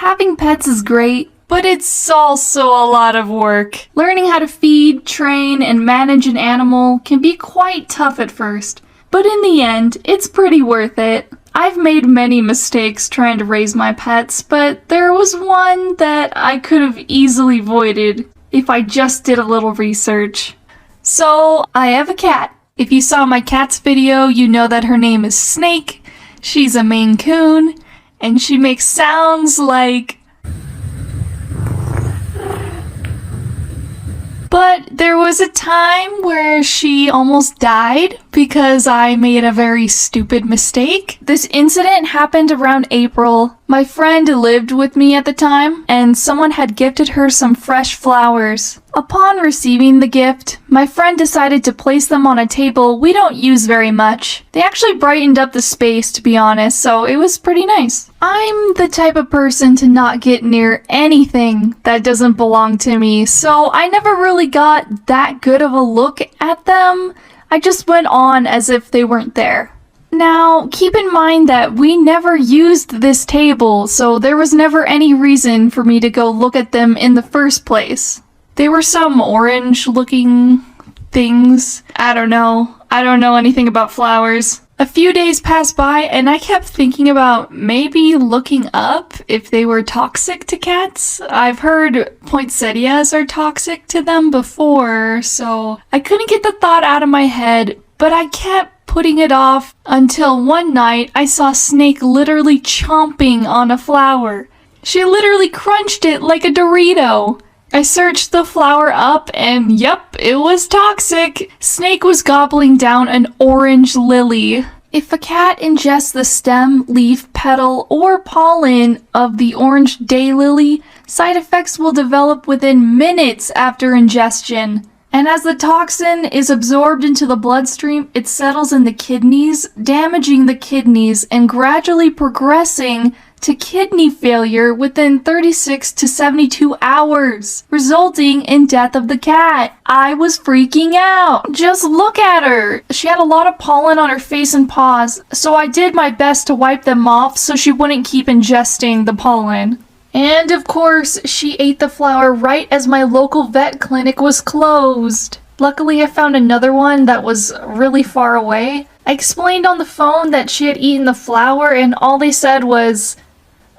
Having pets is great, but it's also a lot of work. Learning how to feed, train, and manage an animal can be quite tough at first, but in the end, it's pretty worth it. I've made many mistakes trying to raise my pets, but there was one that I could have easily avoided if I just did a little research. So, I have a cat. If you saw my cat's video, you know that her name is Snake. She's a Maine Coon, and she makes sounds like... But there was a time where she almost died because I made a very stupid mistake. This incident happened around April. My friend lived with me at the time, and someone had gifted her some fresh flowers. Upon receiving the gift, my friend decided to place them on a table we don't use very much. They actually brightened up the space, to be honest, so it was pretty nice. I'm the type of person to not get near anything that doesn't belong to me, so I never really got that good of a look at them. I just went on as if they weren't there. Now, keep in mind that we never used this table, so there was never any reason for me to go look at them in the first place. They were some orange-looking things. I don't know. I don't know anything about flowers. A few days passed by, and I kept thinking about maybe looking up if they were toxic to cats. I've heard poinsettias are toxic to them before, so I couldn't get the thought out of my head, but I kept putting it off until one night I saw Snake literally chomping on a flower. She literally crunched it like a Dorito. I searched the flower up and yep, it was toxic. Snake was gobbling down an orange lily. If a cat ingests the stem, leaf, petal, or pollen of the orange daylily, side effects will develop within minutes after ingestion. And as the toxin is absorbed into the bloodstream, it settles in the kidneys, damaging the kidneys and gradually progressing to kidney failure within 36 to 72 hours, resulting in death of the cat. I was freaking out. Just look at her. She had a lot of pollen on her face and paws, so I did my best to wipe them off so she wouldn't keep ingesting the pollen. And of course, she ate the flower right as my local vet clinic was closed. Luckily, I found another one that was really far away. I explained on the phone that she had eaten the flower and all they said was,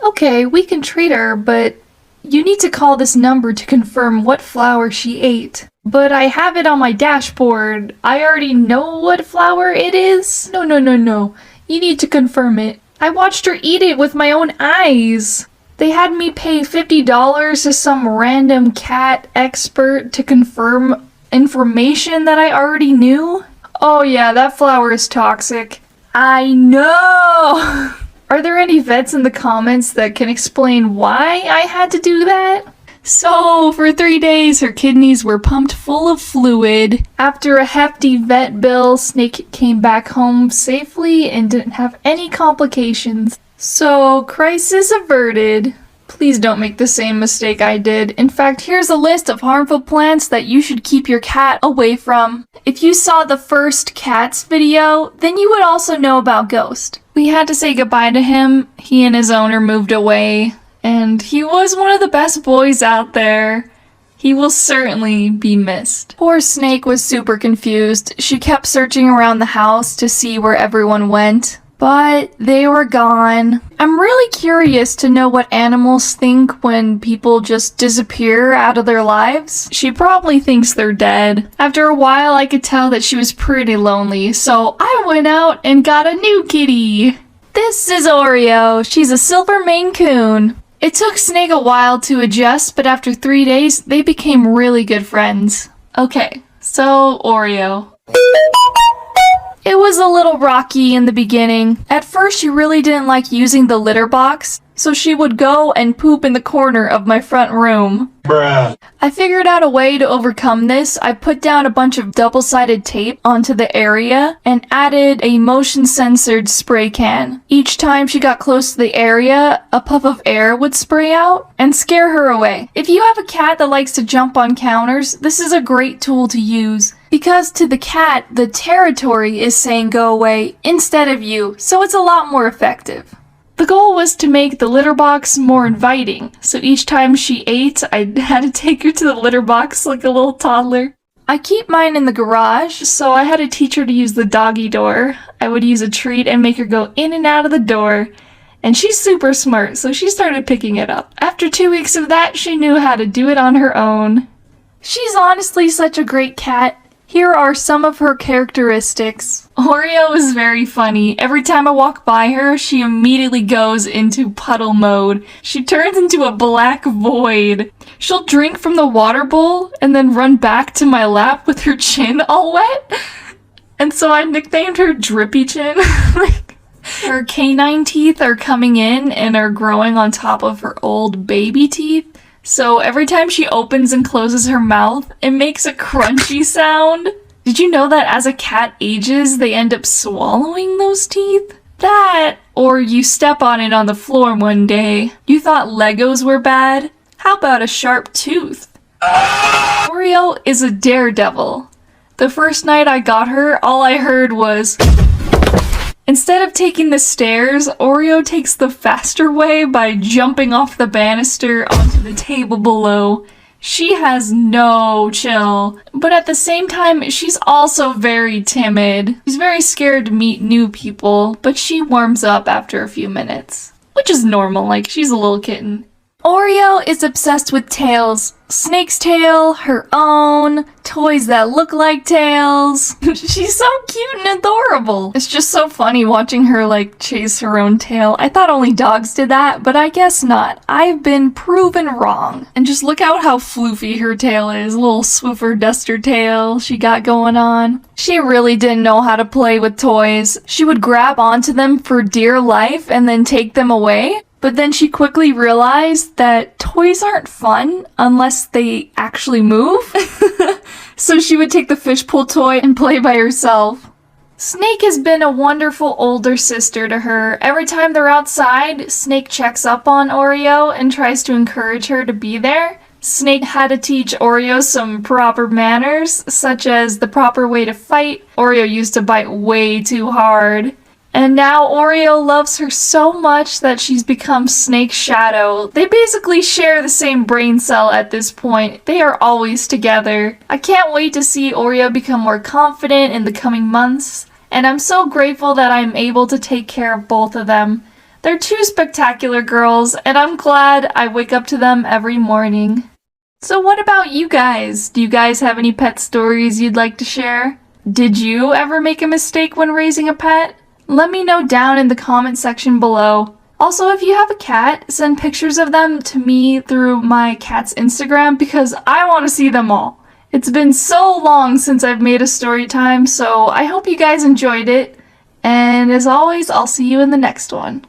"Okay, we can treat her, but you need to call this number to confirm what flower she ate." But I have it on my dashboard. I already know what flower it is. No. You need to confirm it. I watched her eat it with my own eyes. They had me pay $50 to some random cat expert to confirm information that I already knew. Oh yeah, that flower is toxic. I know! Are there any vets in the comments that can explain why I had to do that? So, for 3 days, her kidneys were pumped full of fluid. After a hefty vet bill, Snake came back home safely and didn't have any complications. So, crisis averted. Please don't make the same mistake I did. In fact, here's a list of harmful plants that you should keep your cat away from. If you saw the first CATS video, then you would also know about Ghost. We had to say goodbye to him. He and his owner moved away, and he was one of the best boys out there. He will certainly be missed. Poor Snake was super confused. She kept searching around the house to see where everyone went, but they were gone. I'm really curious to know what animals think when people just disappear out of their lives. She probably thinks they're dead. After a while, I could tell that she was pretty lonely, so I went out and got a new kitty. This is Oreo. She's a silver Maine Coon. It took Snake a while to adjust, but after 3 days, they became really good friends. Okay, so Oreo. It was a little rocky in the beginning. At first, she really didn't like using the litter box, so she would go and poop in the corner of my front room. Bruh. I figured out a way to overcome this. I put down a bunch of double-sided tape onto the area and added a motion-censored spray can. Each time she got close to the area, a puff of air would spray out and scare her away. If you have a cat that likes to jump on counters, this is a great tool to use. Because to the cat, the territory is saying go away instead of you, so it's a lot more effective. The goal was to make the litter box more inviting, so each time she ate, I had to take her to the litter box like a little toddler. I keep mine in the garage, so I had to teach her to use the doggy door. I would use a treat and make her go in and out of the door, and she's super smart, so she started picking it up. After 2 weeks of that, she knew how to do it on her own. She's honestly such a great cat. Here are some of her characteristics. Oreo is very funny. Every time I walk by her, she immediately goes into puddle mode. She turns into a black void. She'll drink from the water bowl and then run back to my lap with her chin all wet. And so I nicknamed her Drippy Chin. Her canine teeth are coming in and are growing on top of her old baby teeth. So every time she opens and closes her mouth, it makes a crunchy sound. Did you know that as a cat ages, they end up swallowing those teeth? That, or you step on it on the floor one day. You thought Legos were bad? How about a sharp tooth? Oreo is a daredevil. The first night I got her, all I heard was... Instead of taking the stairs, Oreo takes the faster way by jumping off the banister onto the table below. She has no chill, but at the same time, she's also very timid. She's very scared to meet new people, but she warms up after a few minutes, which is normal, like she's a little kitten. Oreo is obsessed with tails. Snake's tail, her own, toys that look like tails. She's so cute and adorable. It's just so funny watching her like chase her own tail. I thought only dogs did that, but I guess not. I've been proven wrong. And just look out how floofy her tail is. Little swiffer duster tail she got going on. She really didn't know how to play with toys. She would grab onto them for dear life and then take them away. But then she quickly realized that toys aren't fun unless they actually move. So she would take the fishbowl toy and play by herself. Snake has been a wonderful older sister to her. Every time they're outside, Snake checks up on Oreo and tries to encourage her to be there. Snake had to teach Oreo some proper manners, such as the proper way to fight. Oreo used to bite way too hard. And now Oreo loves her so much that she's become Snake's shadow. They basically share the same brain cell at this point. They are always together. I can't wait to see Oreo become more confident in the coming months. And I'm so grateful that I'm able to take care of both of them. They're two spectacular girls, and I'm glad I wake up to them every morning. So what about you guys? Do you guys have any pet stories you'd like to share? Did you ever make a mistake when raising a pet? Let me know down in the comment section below. Also, if you have a cat, send pictures of them to me through my cat's Instagram because I want to see them all. It's been so long since I've made a story time, so I hope you guys enjoyed it. And as always, I'll see you in the next one.